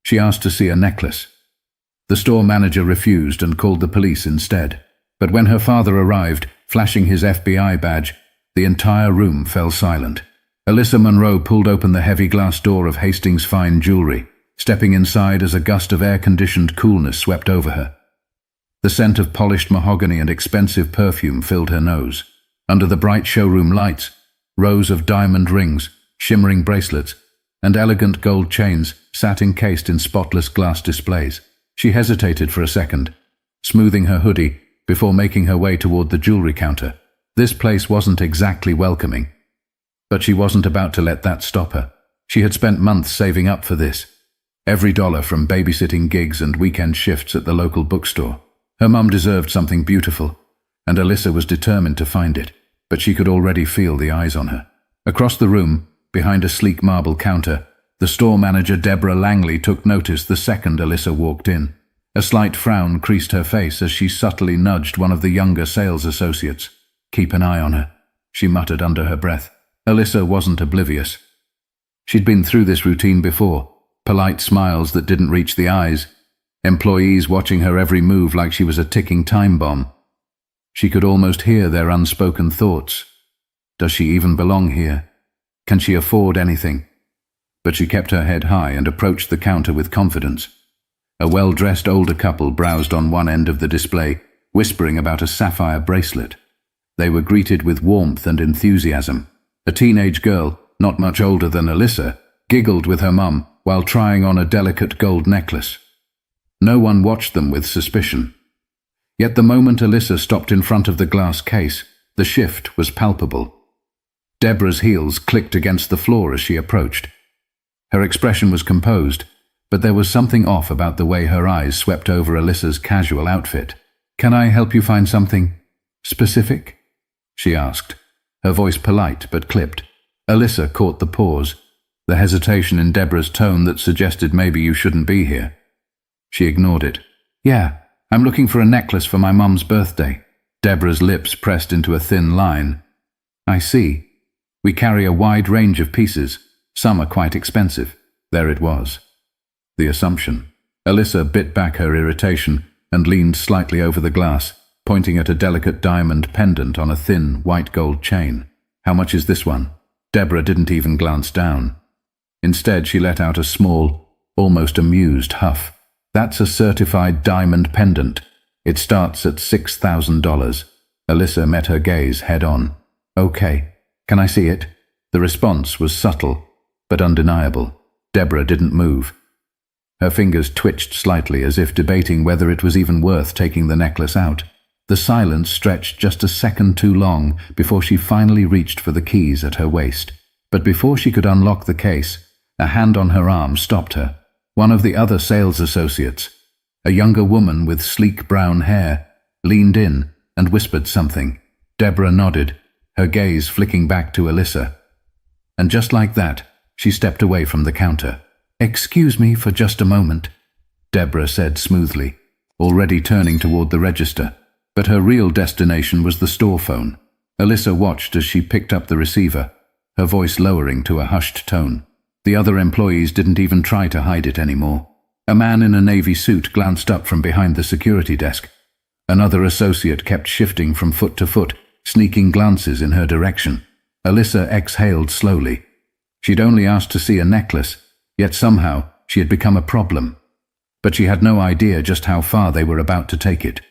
She asked to see a necklace. The store manager refused and called the police instead. But when her father arrived, flashing his FBI badge, the entire room fell silent. Alyssa Monroe pulled open the heavy glass door of Hastings' fine jewelry, stepping inside as a gust of air-conditioned coolness swept over her. The scent of polished mahogany and expensive perfume filled her nose. Under the bright showroom lights, rows of diamond rings, shimmering bracelets, and elegant gold chains sat encased in spotless glass displays. She hesitated for a second, smoothing her hoodie before making her way toward the jewelry counter. This place wasn't exactly welcoming, but she wasn't about to let that stop her. She had spent months saving up for this. Every dollar from babysitting gigs and weekend shifts at the local bookstore. Her mum deserved something beautiful, and Alyssa was determined to find it, but she could already feel the eyes on her. Across the room, behind a sleek marble counter, the store manager Deborah Langley took notice the second Alyssa walked in. A slight frown creased her face as she subtly nudged one of the younger sales associates. "Keep an eye on her," she muttered under her breath. Alyssa wasn't oblivious. She'd been through this routine before, polite smiles that didn't reach the eyes, employees watching her every move like she was a ticking time bomb. She could almost hear their unspoken thoughts. Does she even belong here? Can she afford anything? But she kept her head high and approached the counter with confidence. A well-dressed older couple browsed on one end of the display, whispering about a sapphire bracelet. They were greeted with warmth and enthusiasm. A teenage girl, not much older than Alyssa, giggled with her mum while trying on a delicate gold necklace. No one watched them with suspicion. Yet the moment Alyssa stopped in front of the glass case, the shift was palpable. Deborah's heels clicked against the floor as she approached. Her expression was composed, but there was something off about the way her eyes swept over Alyssa's casual outfit. "Can I help you find something specific?" she asked, her voice polite but clipped. Alyssa caught the pause, the hesitation in Deborah's tone that suggested maybe you shouldn't be here. She ignored it. "Yeah, I'm looking for a necklace for my mum's birthday." Deborah's lips pressed into a thin line. "I see. We carry a wide range of pieces. Some are quite expensive." There it was. The assumption. Alyssa bit back her irritation and leaned slightly over the glass, pointing at a delicate diamond pendant on a thin, white gold chain. "How much is this one?" Deborah didn't even glance down. Instead, she let out a small, almost amused huff. "That's a certified diamond pendant. It starts at $6,000. Alyssa met her gaze head-on. "Okay. Can I see it?" The response was subtle, but undeniable. Deborah didn't move. Her fingers twitched slightly as if debating whether it was even worth taking the necklace out. The silence stretched just a second too long before she finally reached for the keys at her waist. But before she could unlock the case, a hand on her arm stopped her. One of the other sales associates, a younger woman with sleek brown hair, leaned in and whispered something. Deborah nodded, her gaze flicking back to Alyssa. And just like that, she stepped away from the counter. "Excuse me for just a moment," Deborah said smoothly, already turning toward the register. But her real destination was the store phone. Alyssa watched as she picked up the receiver, her voice lowering to a hushed tone. The other employees didn't even try to hide it anymore. A man in a navy suit glanced up from behind the security desk. Another associate kept shifting from foot to foot, sneaking glances in her direction. Alyssa exhaled slowly. She'd only asked to see a necklace, yet somehow she had become a problem. But she had no idea just how far they were about to take it.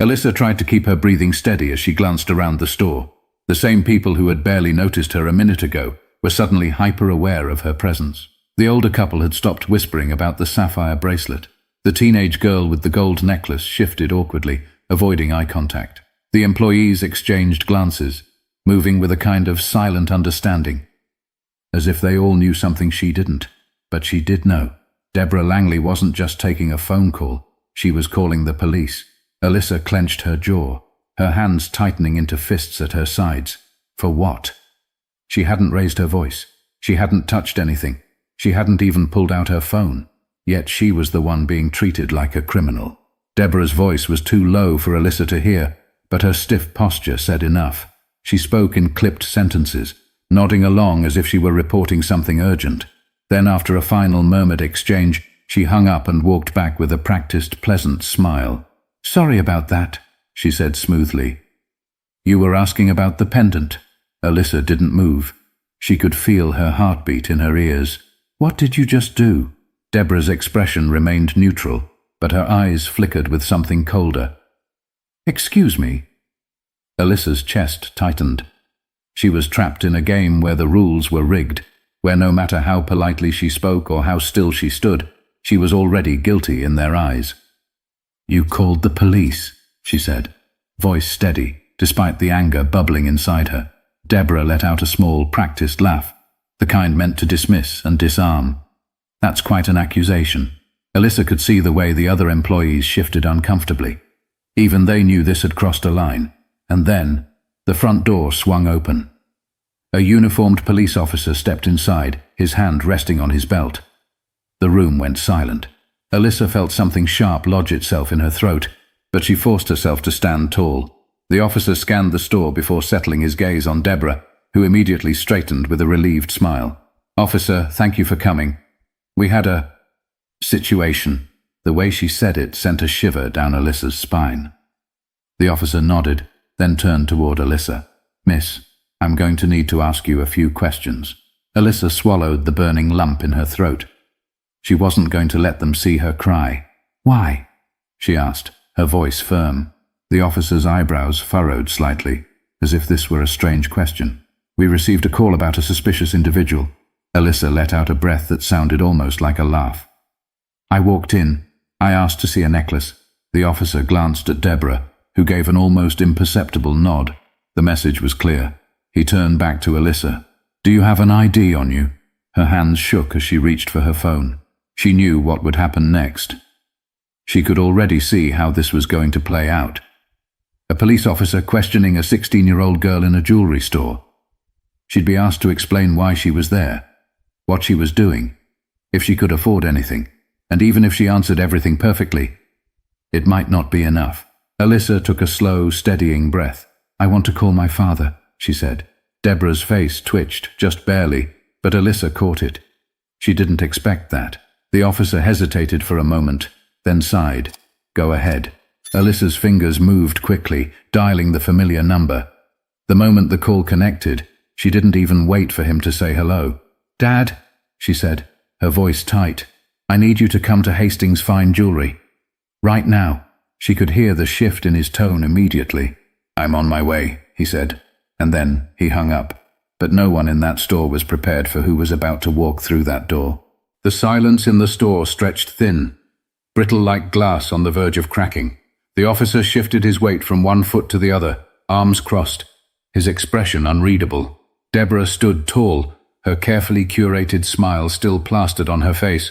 Alyssa tried to keep her breathing steady as she glanced around the store. The same people who had barely noticed her a minute ago were suddenly hyper-aware of her presence. The older couple had stopped whispering about the sapphire bracelet. The teenage girl with the gold necklace shifted awkwardly, avoiding eye contact. The employees exchanged glances, moving with a kind of silent understanding, as if they all knew something she didn't. But she did know. Deborah Langley wasn't just taking a phone call, she was calling the police. Alyssa clenched her jaw, her hands tightening into fists at her sides. For what? She hadn't raised her voice. She hadn't touched anything. She hadn't even pulled out her phone. Yet she was the one being treated like a criminal. Deborah's voice was too low for Alyssa to hear, but her stiff posture said enough. She spoke in clipped sentences, nodding along as if she were reporting something urgent. Then, after a final murmured exchange, She hung up and walked back with a practiced, pleasant smile. "Sorry about that," she said smoothly. "You were asking about the pendant." Alyssa didn't move. She could feel her heartbeat in her ears. "What did you just do?" Deborah's expression remained neutral, but her eyes flickered with something colder. "Excuse me?" Alyssa's chest tightened. She was trapped in a game where the rules were rigged, where no matter how politely she spoke or how still she stood, she was already guilty in their eyes. "You called the police," she said, voice steady, despite the anger bubbling inside her. Deborah let out a small, practiced laugh, the kind meant to dismiss and disarm. "That's quite an accusation." Alyssa could see the way the other employees shifted uncomfortably. Even they knew this had crossed a line. And then, the front door swung open. A uniformed police officer stepped inside, his hand resting on his belt. The room went silent. Alyssa felt something sharp lodge itself in her throat, but she forced herself to stand tall. The officer scanned the store before settling his gaze on Deborah, who immediately straightened with a relieved smile. "Officer, thank you for coming. We had a situation." The way she said it sent a shiver down Alyssa's spine. The officer nodded, then turned toward Alyssa. "Miss, I'm going to need to ask you a few questions." Alyssa swallowed the burning lump in her throat. She wasn't going to let them see her cry. "Why?" she asked, her voice firm. The officer's eyebrows furrowed slightly, as if this were a strange question. "We received a call about a suspicious individual." Alyssa let out a breath that sounded almost like a laugh. "I walked in. I asked to see a necklace." The officer glanced at Deborah, who gave an almost imperceptible nod. The message was clear. He turned back to Alyssa. "Do you have an ID on you?" Her hands shook as she reached for her phone. She knew what would happen next. She could already see how this was going to play out. A police officer questioning a 16-year-old girl in a jewelry store. She'd be asked to explain why she was there, what she was doing, if she could afford anything, and even if she answered everything perfectly, it might not be enough. Alyssa took a slow, steadying breath. "I want to call my father," she said. Deborah's face twitched, just barely, but Alyssa caught it. She didn't expect that. The officer hesitated for a moment, then sighed. "Go ahead." Alyssa's fingers moved quickly, dialing the familiar number. The moment the call connected, she didn't even wait for him to say hello. "Dad," she said, her voice tight, "I need you to come to Hastings Fine Jewelry. Right now." She could hear the shift in his tone immediately. "I'm on my way," he said, and then he hung up. But no one in that store was prepared for who was about to walk through that door. The silence in the store stretched thin, brittle like glass on the verge of cracking. The officer shifted his weight from one foot to the other, arms crossed, his expression unreadable. Deborah stood tall, her carefully curated smile still plastered on her face.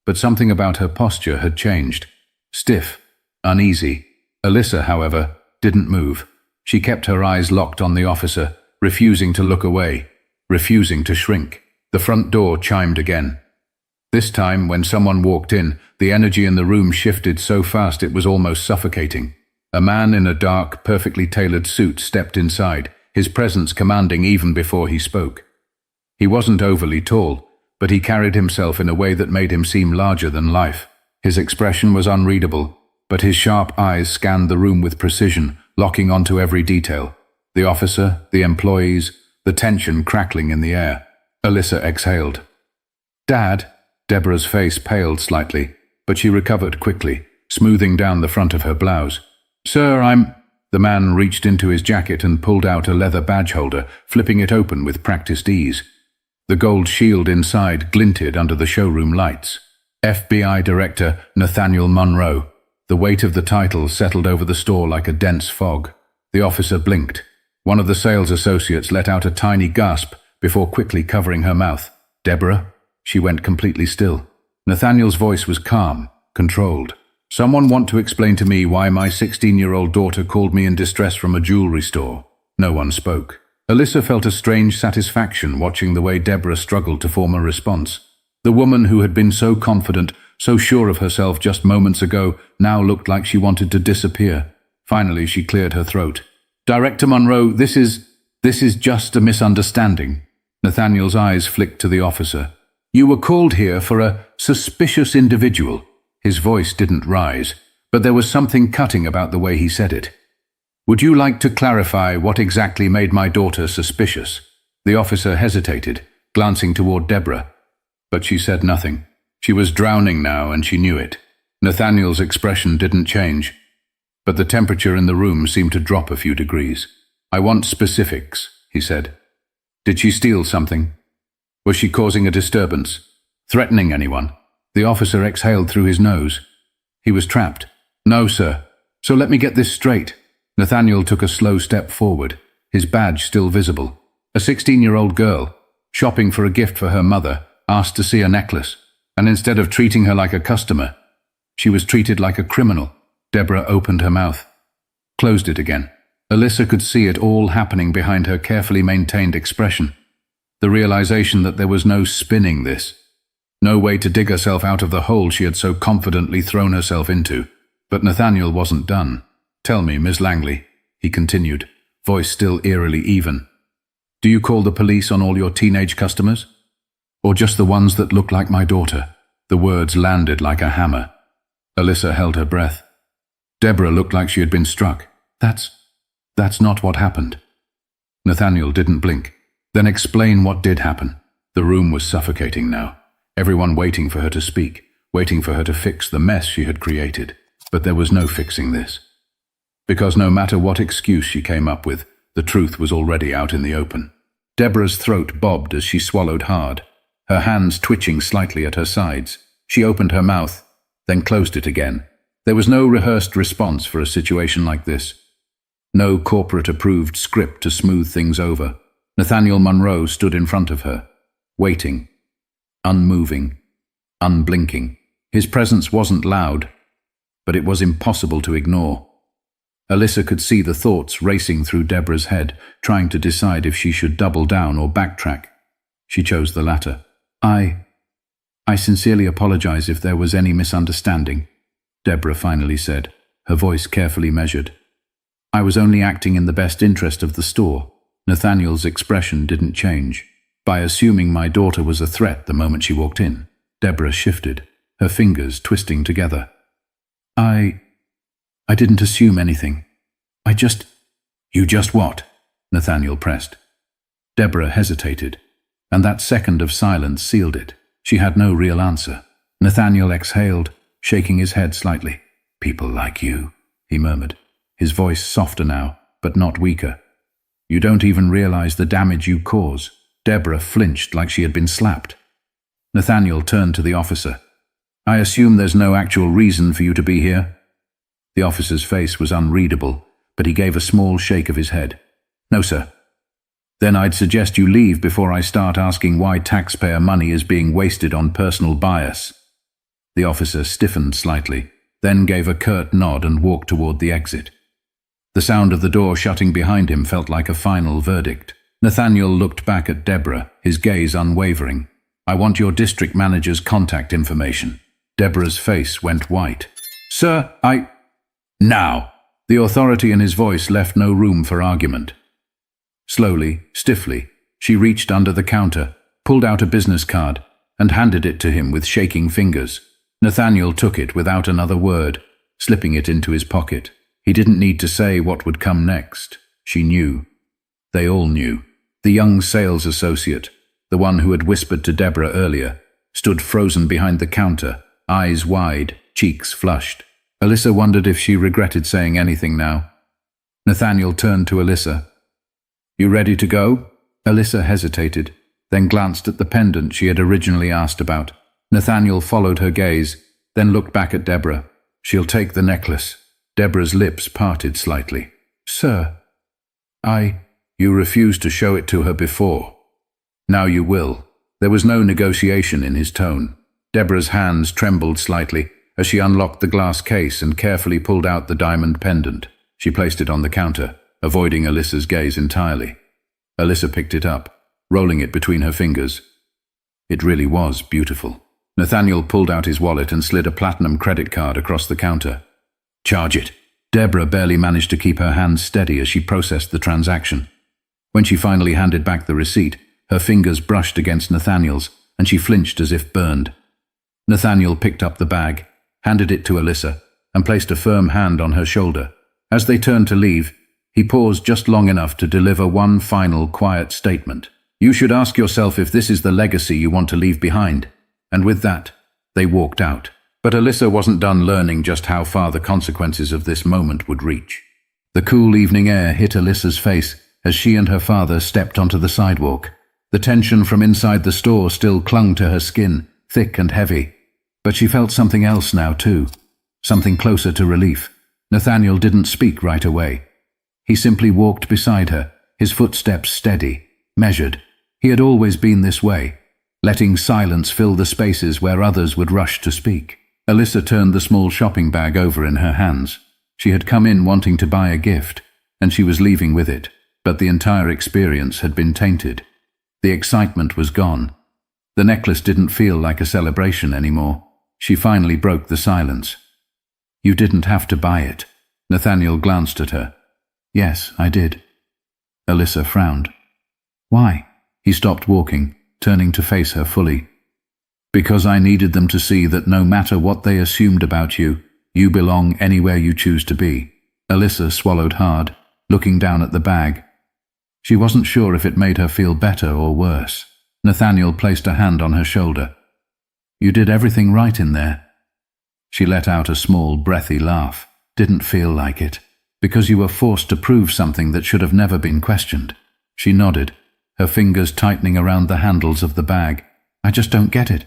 But something about her posture had changed. Stiff, uneasy. Alyssa, however, didn't move. She kept her eyes locked on the officer, refusing to look away, refusing to shrink. The front door chimed again. This time, when someone walked in, the energy in the room shifted so fast it was almost suffocating. A man in a dark, perfectly tailored suit stepped inside, his presence commanding even before he spoke. He wasn't overly tall, but he carried himself in a way that made him seem larger than life. His expression was unreadable, but his sharp eyes scanned the room with precision, locking onto every detail. The officer, the employees, the tension crackling in the air. Alyssa exhaled. "Dad?" Deborah's face paled slightly, but she recovered quickly, smoothing down the front of her blouse. "Sir, I'm—" The man reached into his jacket and pulled out a leather badge holder, flipping it open with practiced ease. The gold shield inside glinted under the showroom lights. FBI Director Nathaniel Monroe. The weight of the title settled over the store like a dense fog. The officer blinked. One of the sales associates let out a tiny gasp before quickly covering her mouth. "Deborah?" She went completely still. Nathaniel's voice was calm, controlled. "Someone want to explain to me why my 16-year-old daughter called me in distress from a jewelry store?" No one spoke. Alyssa felt a strange satisfaction watching the way Deborah struggled to form a response. The woman who had been so confident, so sure of herself just moments ago, now looked like she wanted to disappear. Finally, she cleared her throat. "Director Monroe, this is just a misunderstanding." Nathaniel's eyes flicked to the officer. You were called here for a suspicious individual." His voice didn't rise, but there was something cutting about the way he said it. "Would you like to clarify what exactly made my daughter suspicious?" The officer hesitated, glancing toward Deborah, but she said nothing. She was drowning now, and she knew it. Nathaniel's expression didn't change, but the temperature in the room seemed to drop a few degrees. "I want specifics," he said. "Did she steal something? Was she causing a disturbance? Threatening anyone?" The officer exhaled through his nose. He was trapped. "No, sir. So let me get this straight." Nathaniel took a slow step forward, his badge still visible. A 16-year-old girl, shopping for a gift for her mother, asked to see a necklace, and instead of treating her like a customer, she was treated like a criminal. Deborah opened her mouth, closed it again. Alyssa could see it all happening behind her carefully maintained expression. The realization that there was no spinning this, no way to dig herself out of the hole she had so confidently thrown herself into. But Nathaniel wasn't done. "Tell me, Miss Langley," he continued, voice still eerily even. "Do you call the police on all your teenage customers? Or just the ones that look like my daughter?" The words landed like a hammer. Alyssa held her breath. Deborah looked like she had been struck. That's not what happened." Nathaniel didn't blink. "Then explain what did happen." The room was suffocating now. Everyone waiting for her to speak, waiting for her to fix the mess she had created. But there was no fixing this. Because no matter what excuse she came up with, the truth was already out in the open. Deborah's throat bobbed as she swallowed hard, her hands twitching slightly at her sides. She opened her mouth, then closed it again. There was no rehearsed response for a situation like this. No corporate-approved script to smooth things over. Nathaniel Monroe stood in front of her, waiting, unmoving, unblinking. His presence wasn't loud, but it was impossible to ignore. Alyssa could see the thoughts racing through Deborah's head, trying to decide if she should double down or backtrack. She chose the latter. I sincerely apologize if there was any misunderstanding," Deborah finally said, her voice carefully measured. "I was only acting in the best interest of the store." Nathaniel's expression didn't change. "By assuming my daughter was a threat the moment she walked in." Deborah shifted, her fingers twisting together. I didn't assume anything. You just what?" Nathaniel pressed. Deborah hesitated, and that second of silence sealed it. She had no real answer. Nathaniel exhaled, shaking his head slightly. "People like you," he murmured, his voice softer now, but not weaker. "You don't even realize the damage you cause." Deborah flinched like she had been slapped. Nathaniel turned to the officer. "I assume there's no actual reason for you to be here?" The officer's face was unreadable, but he gave a small shake of his head. "No, sir." "Then I'd suggest you leave before I start asking why taxpayer money is being wasted on personal bias." The officer stiffened slightly, then gave a curt nod and walked toward the exit. The sound of the door shutting behind him felt like a final verdict. Nathaniel looked back at Deborah, his gaze unwavering. "I want your district manager's contact information." Deborah's face went white. "Sir, Now!" The authority in his voice left no room for argument. Slowly, stiffly, she reached under the counter, pulled out a business card, and handed it to him with shaking fingers. Nathaniel took it without another word, slipping it into his pocket. He didn't need to say what would come next. She knew. They all knew. The young sales associate, the one who had whispered to Deborah earlier, stood frozen behind the counter, eyes wide, cheeks flushed. Alyssa wondered if she regretted saying anything now. Nathaniel turned to Alyssa. "You ready to go?" Alyssa hesitated, then glanced at the pendant she had originally asked about. Nathaniel followed her gaze, then looked back at Deborah. "She'll take the necklace." Deborah's lips parted slightly. "Sir, You refused to show it to her before. Now you will." There was no negotiation in his tone. Deborah's hands trembled slightly as she unlocked the glass case and carefully pulled out the diamond pendant. She placed it on the counter, avoiding Alyssa's gaze entirely. Alyssa picked it up, rolling it between her fingers. It really was beautiful. Nathaniel pulled out his wallet and slid a platinum credit card across the counter. "Charge it." Deborah barely managed to keep her hands steady as she processed the transaction. When she finally handed back the receipt, her fingers brushed against Nathaniel's, and and she flinched as if burned. Nathaniel picked up the bag, handed it to Alyssa, and placed a firm hand on her shoulder. As they turned to leave, he paused just long enough to deliver one final quiet statement. "You should ask yourself if this is the legacy you want to leave behind." And with that, they walked out. But Alyssa wasn't done learning just how far the consequences of this moment would reach. The cool evening air hit Alyssa's face as she and her father stepped onto the sidewalk. The tension from inside the store still clung to her skin, thick and heavy. But she felt something else now too, something closer to relief. Nathaniel didn't speak right away. He simply walked beside her, his footsteps steady, measured. He had always been this way, letting silence fill the spaces where others would rush to speak. Alyssa turned the small shopping bag over in her hands. She had come in wanting to buy a gift, and she was leaving with it, but the entire experience had been tainted. The excitement was gone. The necklace didn't feel like a celebration anymore. She finally broke the silence. "You didn't have to buy it." Nathaniel glanced at her. "Yes, I did." Alyssa frowned. "Why?" He stopped walking, turning to face her fully. "Because I needed them to see that no matter what they assumed about you, you belong anywhere you choose to be." Alyssa swallowed hard, looking down at the bag. She wasn't sure if it made her feel better or worse. Nathaniel placed a hand on her shoulder. "You did everything right in there." She let out a small, breathy laugh. "Didn't feel like it. Because you were forced to prove something that should have never been questioned." She nodded, her fingers tightening around the handles of the bag. "I just don't get it."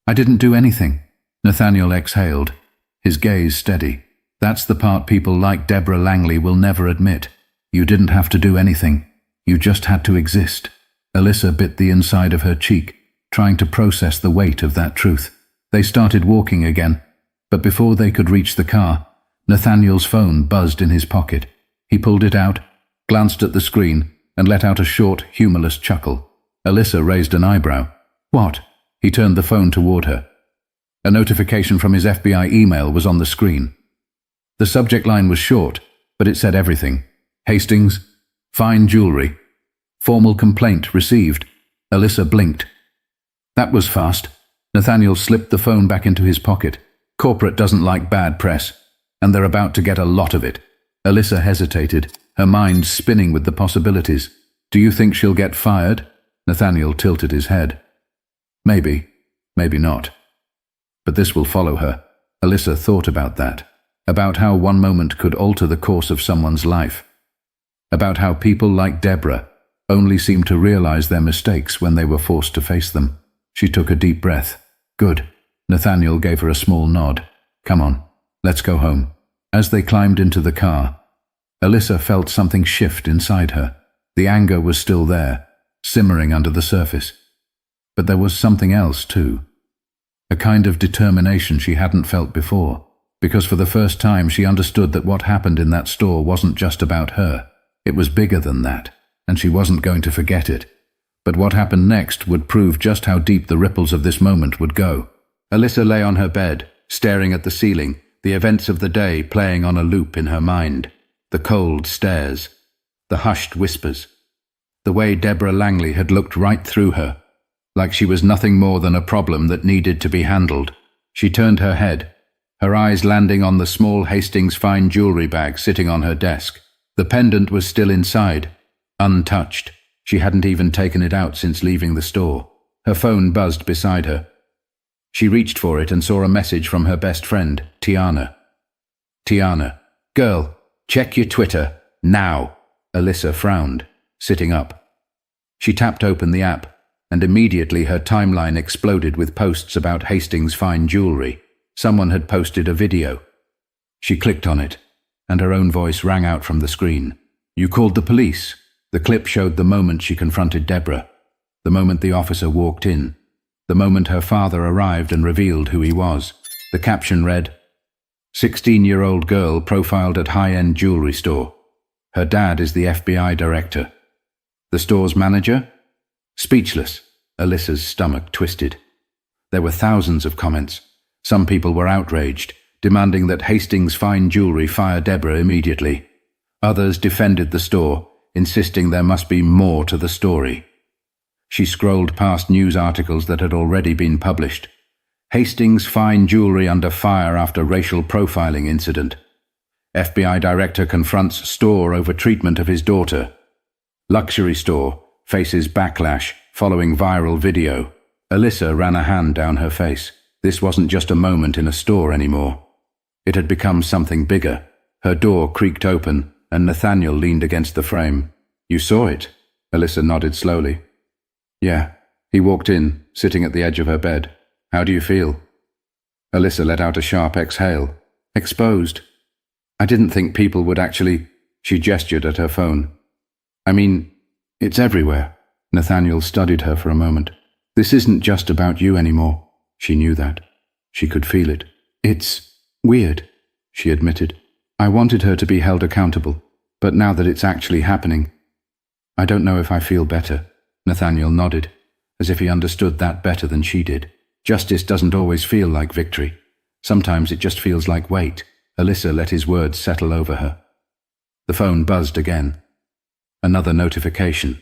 "I didn't do anything." Nathaniel exhaled, his gaze steady. "That's the part people like Deborah Langley will never admit. You didn't have to do anything. You just had to exist." Alyssa bit the inside of her cheek, trying to process the weight of that truth. They started walking again, but before they could reach the car, Nathaniel's phone buzzed in his pocket. He pulled it out, glanced at the screen, and let out a short, humorless chuckle. Alyssa raised an eyebrow. "What?" He turned the phone toward her. A notification from his FBI email was on the screen. The subject line was short, but it said everything. "Hastings, fine jewelry. Formal complaint received." Alyssa blinked. That was fast. Nathaniel slipped the phone back into his pocket. "Corporate doesn't like bad press, and they're about to get a lot of it." Alyssa hesitated, her mind spinning with the possibilities. "Do you think she'll get fired?" Nathaniel tilted his head. "Maybe, maybe not. But this will follow her." Alyssa thought about that, about how one moment could alter the course of someone's life, about how people like Deborah only seemed to realize their mistakes when they were forced to face them. She took a deep breath. "Good." Nathaniel gave her a small nod. "Come on, let's go home." As they climbed into the car, Alyssa felt something shift inside her. The anger was still there, simmering under the surface. But there was something else too. A kind of determination she hadn't felt before, because for the first time she understood that what happened in that store wasn't just about her. It was bigger than that, and she wasn't going to forget it. But what happened next would prove just how deep the ripples of this moment would go. Alyssa lay on her bed, staring at the ceiling, the events of the day playing on a loop in her mind. The cold stares, the hushed whispers, the way Deborah Langley had looked right through her, like she was nothing more than a problem that needed to be handled. She turned her head, her eyes landing on the small Hastings fine jewelry bag sitting on her desk. The pendant was still inside, untouched. She hadn't even taken it out since leaving the store. Her phone buzzed beside her. She reached for it and saw a message from her best friend, Tiana. "Tiana, girl, check your Twitter, now." Alyssa frowned, sitting up. She tapped open the app, and immediately her timeline exploded with posts about Hastings' fine jewelry. Someone had posted a video. She clicked on it, and her own voice rang out from the screen. "You called the police?" The clip showed the moment she confronted Deborah, the moment the officer walked in, the moment her father arrived and revealed who he was. The caption read, 16-year-old girl profiled at high-end jewelry store. Her dad is the FBI director. The store's manager? Speechless. Alyssa's stomach twisted. There were thousands of comments. Some people were outraged, demanding that Hastings Fine Jewelry fire Deborah immediately. Others defended the store, insisting there must be more to the story. She scrolled past news articles that had already been published. Hastings fine jewelry under fire after racial profiling incident. FBI director confronts store over treatment of his daughter. Luxury store faces backlash following viral video. Alyssa ran a hand down her face. This wasn't just a moment in a store anymore. It had become something bigger. Her door creaked open, and Nathaniel leaned against the frame. "You saw it?" Alyssa nodded slowly. "Yeah." He walked in, sitting at the edge of her bed. "How do you feel?" Alyssa let out a sharp exhale. "Exposed. I didn't think people would actually—" She gestured at her phone. "I mean, it's everywhere." Nathaniel studied her for a moment. "This isn't just about you anymore." She knew that. She could feel it. "It's weird," she admitted. "I wanted her to be held accountable, but now that it's actually happening, I don't know if I feel better." Nathaniel nodded, as if he understood that better than she did. Justice doesn't always feel like victory. Sometimes it just feels like weight. Alyssa let his words settle over her. The phone buzzed again. Another notification.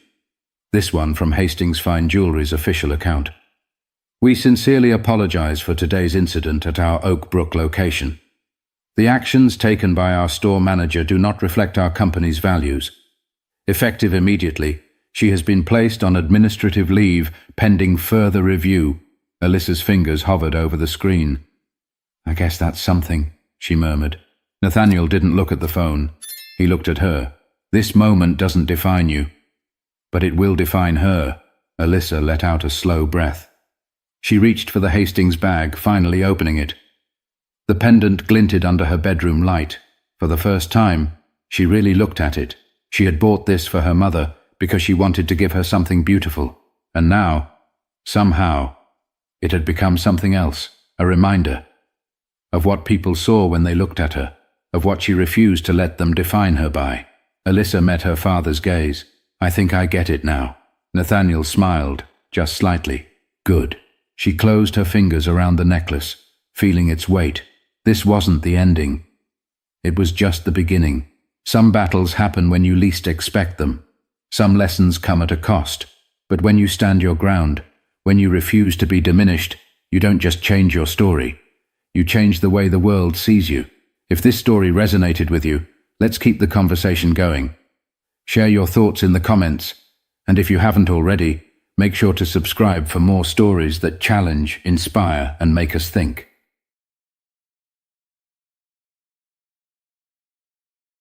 This one from Hastings Fine Jewelry's official account. "We sincerely apologize for today's incident at our Oak Brook location. The actions taken by our store manager do not reflect our company's values. Effective immediately, she has been placed on administrative leave pending further review." Alyssa's fingers hovered over the screen. "I guess that's something," she murmured. Nathaniel didn't look at the phone. He looked at her. "This moment doesn't define you, but it will define her." Alyssa let out a slow breath. She reached for the Hastings bag, finally opening it. The pendant glinted under her bedroom light. For the first time, she really looked at it. She had bought this for her mother because she wanted to give her something beautiful. And now, somehow, it had become something else, a reminder of what people saw when they looked at her, of what she refused to let them define her by. Alyssa met her father's gaze. "I think I get it now." Nathaniel smiled, just slightly. "Good." She closed her fingers around the necklace, feeling its weight. This wasn't the ending. It was just the beginning. Some battles happen when you least expect them. Some lessons come at a cost. But when you stand your ground, when you refuse to be diminished, you don't just change your story. You change the way the world sees you. If this story resonated with you, let's keep the conversation going. Share your thoughts in the comments, and if you haven't already, make sure to subscribe for more stories that challenge, inspire, and make us think.